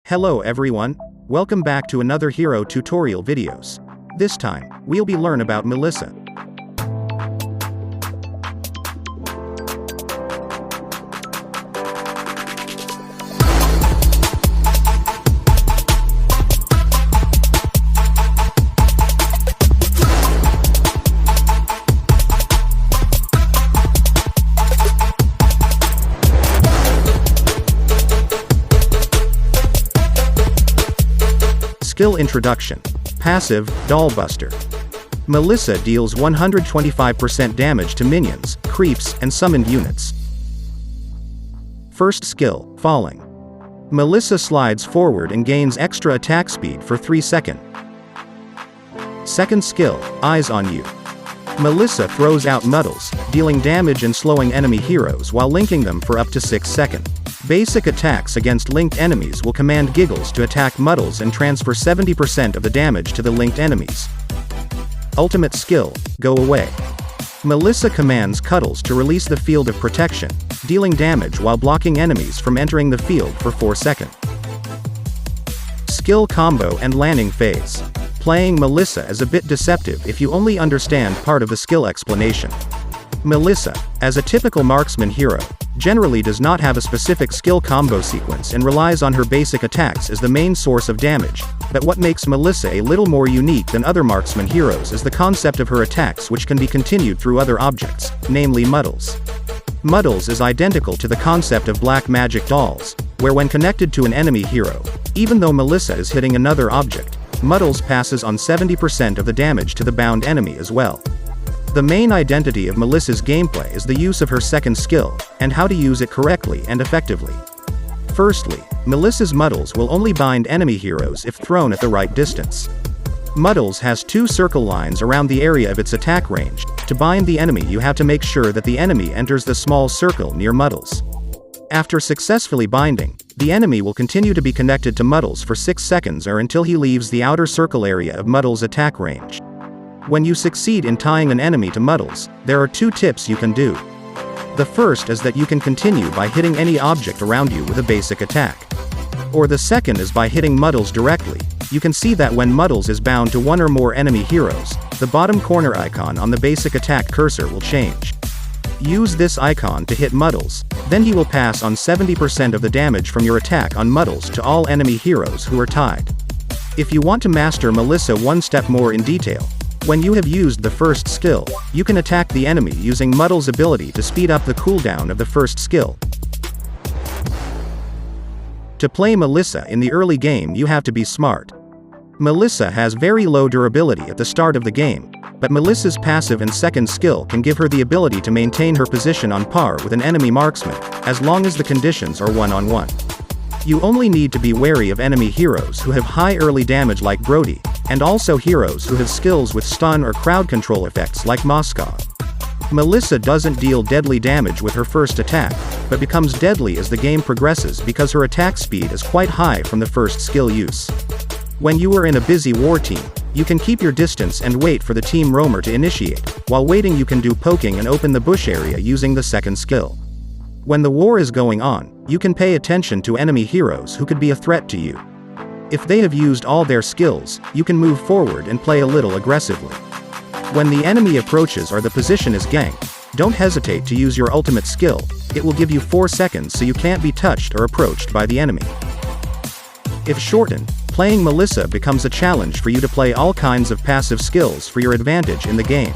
Hello everyone, welcome back to another hero tutorial videos. This time, we'll be learn about Melissa. Skill Introduction. Passive, Dollbuster. Melissa deals 125% damage to minions, creeps, and summoned units. First skill, Falling. Melissa slides forward and gains extra attack speed for 3 seconds. Second skill, Eyes on You. Melissa throws out muddles, dealing damage and slowing enemy heroes while linking them for up to 6 seconds. Basic attacks against linked enemies will command Giggles to attack muddles and transfer 70% of the damage to the linked enemies. Ultimate skill, Go Away. Melissa commands Cuddles to release the field of protection, dealing damage while blocking enemies from entering the field for 4 seconds. Skill Combo and Landing Phase. Playing Melissa is a bit deceptive if you only understand part of the skill explanation. Melissa, as a typical marksman hero, generally does not have a specific skill combo sequence and relies on her basic attacks as the main source of damage, but what makes Melissa a little more unique than other marksman heroes is the concept of her attacks, which can be continued through other objects, namely muddles. Muddles is identical to the concept of black magic dolls, where when connected to an enemy hero, even though Melissa is hitting another object, muddles passes on 70% of the damage to the bound enemy as well. The main identity of Melissa's gameplay is the use of her second skill, and how to use it correctly and effectively. Firstly, Melissa's muddles will only bind enemy heroes if thrown at the right distance. Muddles has 2 circle lines around the area of its attack range. To bind the enemy, you have to make sure that the enemy enters the small circle near muddles. After successfully binding, the enemy will continue to be connected to muddles for 6 seconds or until he leaves the outer circle area of muddles' attack range. When you succeed in tying an enemy to muddles, there are 2 tips you can do. The first is that you can continue by hitting any object around you with a basic attack. Or the second is by hitting muddles directly. You can see that when muddles is bound to 1 or more enemy heroes, the bottom corner icon on the basic attack cursor will change. Use this icon to hit muddles, then he will pass on 70% of the damage from your attack on muddles to all enemy heroes who are tied. If you want to master Melissa one step more in detail, when you have used the first skill, you can attack the enemy using Muddle's ability to speed up the cooldown of the first skill. To play Melissa in the early game, you have to be smart. Melissa has very low durability at the start of the game, but Melissa's passive and second skill can give her the ability to maintain her position on par with an enemy marksman, as long as the conditions are 1-on-1. You only need to be wary of enemy heroes who have high early damage like Brody, and also heroes who have skills with stun or crowd control effects like Moskov. Melissa doesn't deal deadly damage with her first attack, but becomes deadly as the game progresses because her attack speed is quite high from the first skill use. When you are in a busy war team, you can keep your distance and wait for the team roamer to initiate. While waiting, you can do poking and open the bush area using the second skill. When the war is going on, you can pay attention to enemy heroes who could be a threat to you. If they have used all their skills, you can move forward and play a little aggressively. When the enemy approaches or the position is ganked, don't hesitate to use your ultimate skill. It will give you 4 seconds so you can't be touched or approached by the enemy. If shortened, playing Melissa becomes a challenge for you to play all kinds of passive skills for your advantage in the game.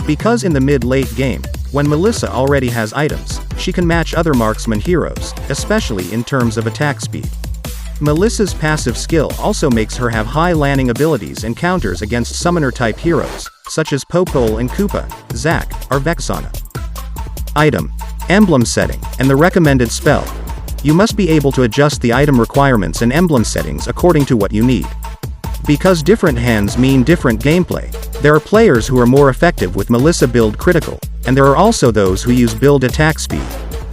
Because in the mid-late game, when Melissa already has items, she can match other marksman heroes, especially in terms of attack speed. Melissa's passive skill also makes her have high landing abilities and counters against summoner-type heroes, such as Popole and Koopa, Zack, or Vexana. Item, Emblem setting, and the recommended spell. You must be able to adjust the item requirements and emblem settings according to what you need. Because different hands mean different gameplay, there are players who are more effective with Melissa build critical, and there are also those who use build attack speed.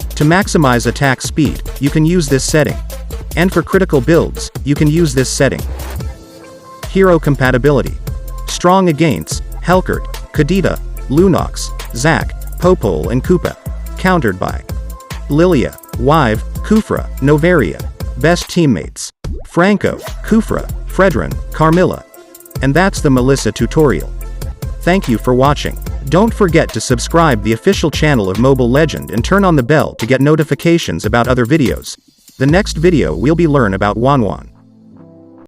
To maximize attack speed, you can use this setting. And for critical builds, you can use this setting. Hero compatibility. Strong against Halika't, Kadita, Lunox, Zack, Popole and Koopa. Countered by Lilia, Wive, Kufra, Novaria. Best teammates. Franco, Kufra, Fredrin, Carmilla. And that's the Melissa tutorial. Thank you for watching. Don't forget to subscribe the official channel of Mobile Legend and turn on the bell to get notifications about other videos. The next video we'll be learn about Wanwan.